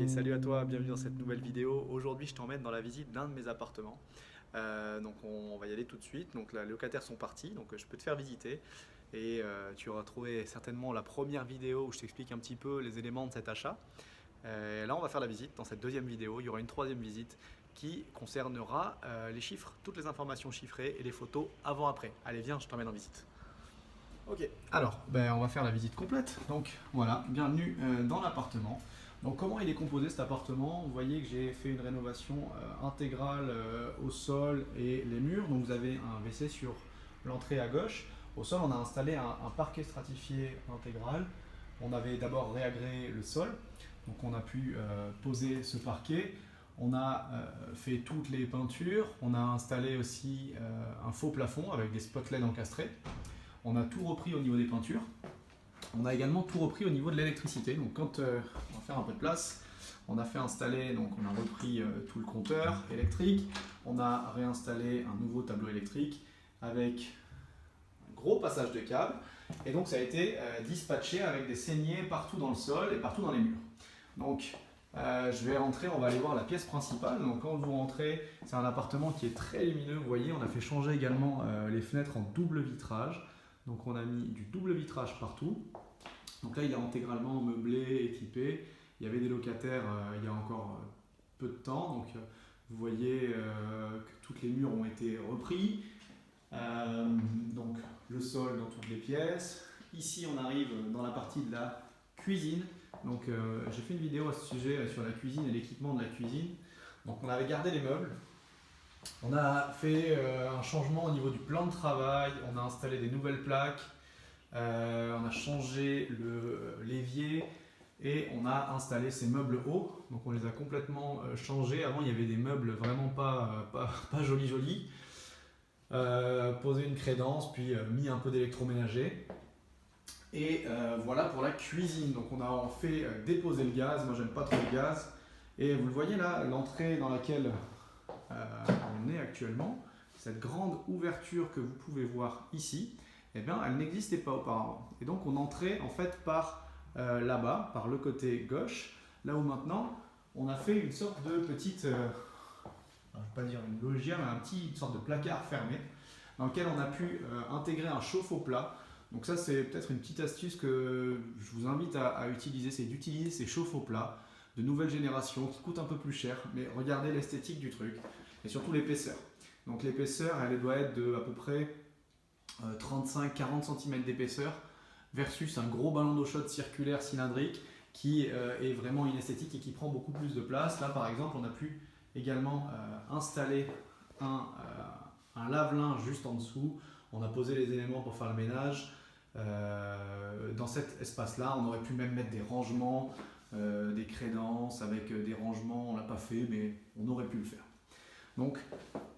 Hey, salut à toi, bienvenue dans cette nouvelle vidéo. Aujourd'hui, je t'emmène dans la visite d'un de mes appartements. Donc on va y aller tout de suite. Donc les locataires sont partis, donc je peux te faire visiter. Et tu auras trouvé certainement la première vidéo où je t'explique un petit peu les éléments de cet achat. Là, on va faire la visite. Dans cette deuxième vidéo, il y aura une troisième visite qui concernera les chiffres, toutes les informations chiffrées et les photos avant-après. Allez, viens, je t'emmène en visite. Ok, alors on va faire la visite complète. Donc voilà, bienvenue dans l'appartement. Donc comment il est composé cet appartement? Vous voyez que j'ai fait une rénovation intégrale au sol et les murs. Donc vous avez un WC sur l'entrée à gauche. Au sol, on a installé un parquet stratifié intégral. On avait d'abord réagréé le sol. Donc on a pu poser ce parquet. On a fait toutes les peintures. On a installé aussi un faux plafond avec des spot LED encastrés. On a tout repris au niveau des peintures. On a également tout repris au niveau de l'électricité. Donc quand on va faire un peu de place, on a fait installer, donc on a repris tout le compteur électrique. On a réinstallé un nouveau tableau électrique avec un gros passage de câbles. Et donc ça a été dispatché avec des saignées partout dans le sol et partout dans les murs. Donc je vais rentrer, on va aller voir la pièce principale. Donc quand vous rentrez, c'est un appartement qui est très lumineux. Vous voyez, on a fait changer également les fenêtres en double vitrage. Donc on a mis du double vitrage partout. Donc là il est intégralement meublé, équipé. Il y avait des locataires il y a encore peu de temps. Donc vous voyez que toutes les murs ont été repris. Donc le sol dans toutes les pièces. Ici on arrive dans la partie de la cuisine. Donc j'ai fait une vidéo à ce sujet sur la cuisine et l'équipement de la cuisine. Donc on avait gardé les meubles. On a fait un changement au niveau du plan de travail, on a installé des nouvelles plaques, on a changé l'évier et on a installé ces meubles hauts. Donc on les a complètement changés. Avant il y avait des meubles vraiment pas jolis. Posé une crédence, puis mis un peu d'électroménager. Et voilà pour la cuisine. Donc on a fait déposer le gaz, moi j'aime pas trop le gaz. Et vous le voyez là, l'entrée dans laquelle on est actuellement, cette grande ouverture que vous pouvez voir ici, eh bien, elle n'existait pas auparavant. Et donc on entrait en fait par là-bas, par le côté gauche, là où maintenant on a fait une sorte de petite, je ne vais pas dire une loggia, mais une sorte de placard fermé, dans lequel on a pu intégrer un chauffe-eau plat. Donc ça c'est peut-être une petite astuce que je vous invite à utiliser, c'est d'utiliser ces chauffe-eau plats de nouvelle génération qui coûtent un peu plus cher, mais regardez l'esthétique du truc et surtout l'épaisseur. Donc l'épaisseur, elle doit être de à peu près 35-40 cm d'épaisseur versus un gros ballon d'eau chaude circulaire cylindrique qui est vraiment inesthétique et qui prend beaucoup plus de place. Là par exemple, on a pu également installer un lave-linge juste en dessous. On a posé les éléments pour faire le ménage. Dans cet espace-là, on aurait pu même mettre des rangements, des crédences avec des rangements. On l'a pas fait, mais on aurait pu le faire. Donc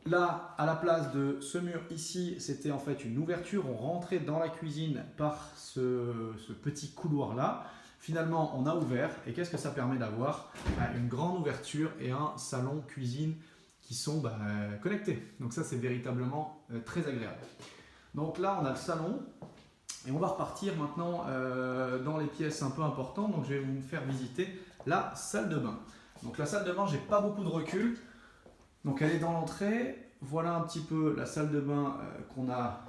là, à la place de ce mur ici, c'était en fait une ouverture. On rentrait dans la cuisine par ce petit couloir-là. Finalement, on a ouvert. Et qu'est-ce que ça permet d'avoir? Une grande ouverture et un salon-cuisine qui sont connectés. Donc ça, c'est véritablement très agréable. Donc là, on a le salon. Et on va repartir maintenant dans les pièces un peu importantes. Donc je vais vous faire visiter la salle de bain. Donc la salle de bain, j'ai pas beaucoup de recul. Donc elle est dans l'entrée. Voilà un petit peu la salle de bain qu'on a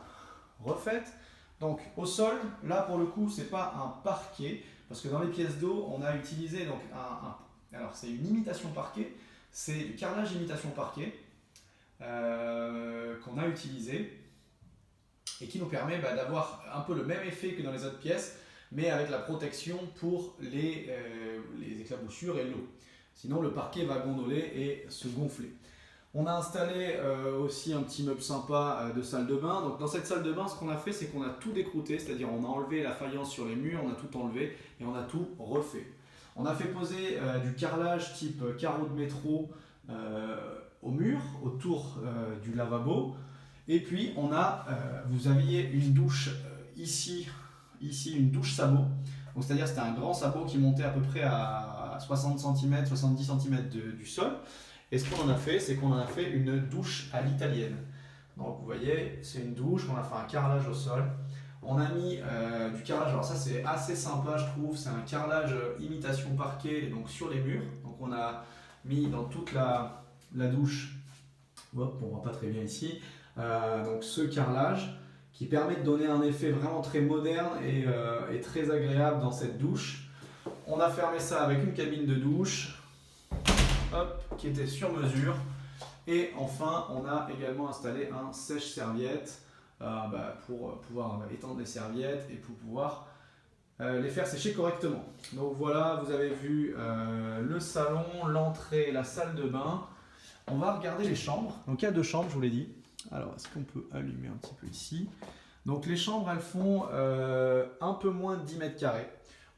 refaite. Donc au sol, là pour le coup, c'est pas un parquet parce que dans les pièces d'eau, on a utilisé donc alors c'est une imitation parquet, c'est du carrelage imitation parquet qu'on a utilisé et qui nous permet d'avoir un peu le même effet que dans les autres pièces, mais avec la protection pour les éclaboussures et l'eau. Sinon le parquet va gondoler et se gonfler. On a installé aussi un petit meuble sympa de salle de bain. Donc dans cette salle de bain, ce qu'on a fait, c'est qu'on a tout décrouté, c'est-à-dire on a enlevé la faïence sur les murs, on a tout enlevé et on a tout refait. On a fait poser du carrelage type carreau de métro au mur, autour du lavabo. Et puis on a, vous aviez une douche ici une douche sabot. Donc c'est-à-dire c'était un grand sabot qui montait à peu près à 60 cm, 70 cm du sol. Et ce qu'on en a fait, c'est qu'on en a fait une douche à l'italienne. Donc vous voyez, c'est une douche, on a fait un carrelage au sol. On a mis du carrelage, alors ça c'est assez sympa je trouve, c'est un carrelage imitation parquet donc sur les murs. Donc on a mis dans toute la douche, hop, on voit pas très bien ici, donc ce carrelage qui permet de donner un effet vraiment très moderne et très agréable dans cette douche. On a fermé ça avec une cabine de douche, hop, qui était sur mesure. Et enfin, on a également installé un sèche-serviette pour pouvoir étendre les serviettes et pour pouvoir les faire sécher correctement. Donc voilà, vous avez vu le salon, l'entrée, la salle de bain. On va regarder les chambres. Donc il y a 2 chambres, je vous l'ai dit. Alors, est-ce qu'on peut allumer un petit peu ici? Donc les chambres, elles font un peu moins de 10 mètres carrés.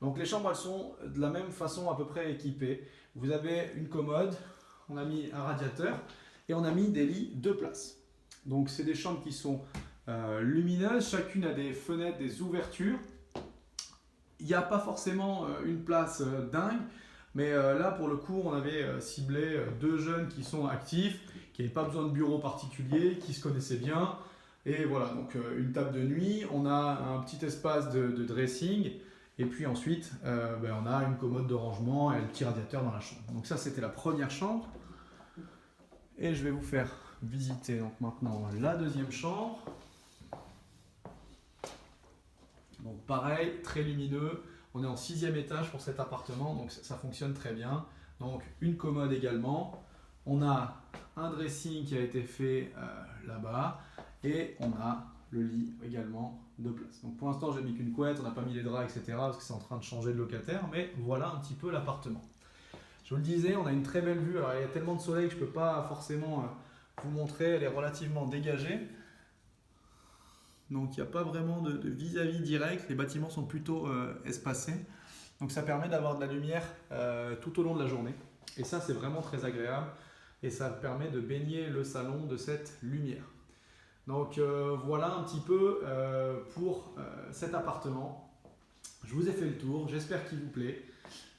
Donc les chambres, elles sont de la même façon à peu près équipées. Vous avez une commode, on a mis un radiateur et on a mis des lits 2 places. Donc c'est des chambres qui sont lumineuses, chacune a des fenêtres, des ouvertures. Il n'y a pas forcément une place dingue, mais là pour le coup on avait ciblé 2 jeunes qui sont actifs, qui n'avaient pas besoin de bureau particulier, qui se connaissaient bien. Et voilà, donc une table de nuit, on a un petit espace de dressing, et puis ensuite on a une commode de rangement et un petit radiateur dans la chambre. Donc ça c'était la première chambre. Et je vais vous faire visiter donc maintenant la deuxième chambre. Donc pareil, très lumineux. On est en 6e étage pour cet appartement, donc ça fonctionne très bien. Donc une commode également. On a un dressing qui a été fait là-bas. Et on a le lit également 2 places. Donc pour l'instant, j'ai mis qu'une couette, on n'a pas mis les draps, etc. parce que c'est en train de changer de locataire. Mais voilà un petit peu l'appartement. Je vous le disais, on a une très belle vue. Alors il y a tellement de soleil que je ne peux pas forcément vous montrer. Elle est relativement dégagée. Donc il n'y a pas vraiment de vis-à-vis direct. Les bâtiments sont plutôt espacés. Donc ça permet d'avoir de la lumière tout au long de la journée. Et ça, c'est vraiment très agréable. Et ça permet de baigner le salon de cette lumière. Donc voilà un petit peu pour cet appartement. Je vous ai fait le tour, j'espère qu'il vous plaît.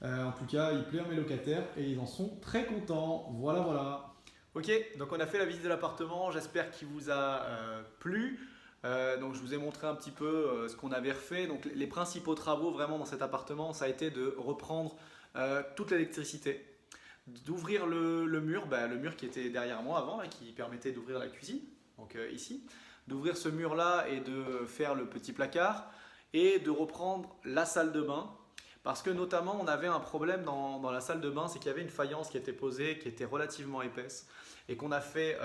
En tout cas, il plaît à mes locataires et ils en sont très contents. Voilà, voilà. Ok, donc on a fait la visite de l'appartement, j'espère qu'il vous a plu. Donc je vous ai montré un petit peu ce qu'on avait refait. Donc les principaux travaux vraiment dans cet appartement, ça a été de reprendre toute l'électricité, d'ouvrir le mur, le mur qui était derrière moi avant, là, qui permettait d'ouvrir la cuisine. Donc ici, d'ouvrir ce mur-là et de faire le petit placard et de reprendre la salle de bain parce que notamment on avait un problème dans la salle de bain, c'est qu'il y avait une faïence qui était posée, qui était relativement épaisse et qu'on a fait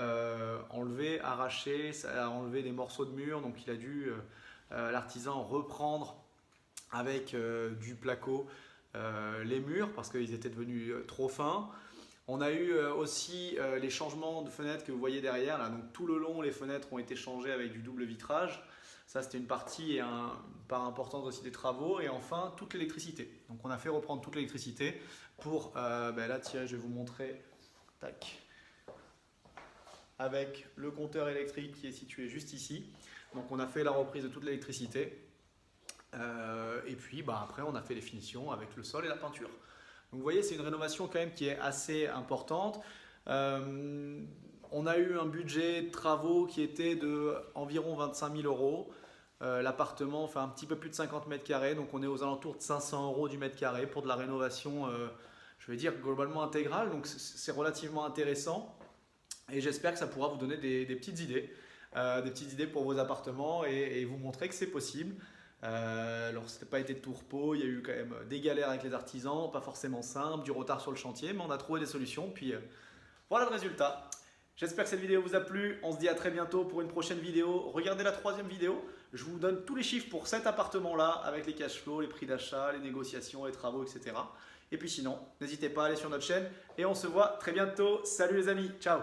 enlever, arracher, ça a enlevé des morceaux de mur, donc il a dû l'artisan reprendre avec du placo les murs parce qu'ils étaient devenus trop fins. On a eu aussi les changements de fenêtres que vous voyez derrière. Là. Donc, tout le long, les fenêtres ont été changées avec du double vitrage. Ça, c'était une partie et une part importante aussi des travaux. Et enfin, toute l'électricité. Donc, on a fait reprendre toute l'électricité pour… là, tiens, je vais vous montrer. Tac. Avec le compteur électrique qui est situé juste ici. Donc, on a fait la reprise de toute l'électricité. Et puis, après, on a fait les finitions avec le sol et la peinture. Donc vous voyez, c'est une rénovation quand même qui est assez importante. On a eu un budget de travaux qui était de environ 25 000 euros. L'appartement fait un petit peu plus de 50 mètres carrés, donc on est aux alentours de 500 euros du mètre carré pour de la rénovation, je vais dire globalement intégrale. Donc c'est relativement intéressant et j'espère que ça pourra vous donner des petites idées pour vos appartements et vous montrer que c'est possible. Alors ça n'a pas été de tout repos, il y a eu quand même des galères avec les artisans, pas forcément simple, du retard sur le chantier, mais on a trouvé des solutions, puis voilà le résultat. J'espère que cette vidéo vous a plu, on se dit à très bientôt pour une prochaine vidéo. Regardez la 3e vidéo, je vous donne tous les chiffres pour cet appartement-là, avec les cash flows, les prix d'achat, les négociations, les travaux, etc. Et puis sinon, n'hésitez pas à aller sur notre chaîne, et on se voit très bientôt. Salut les amis, ciao!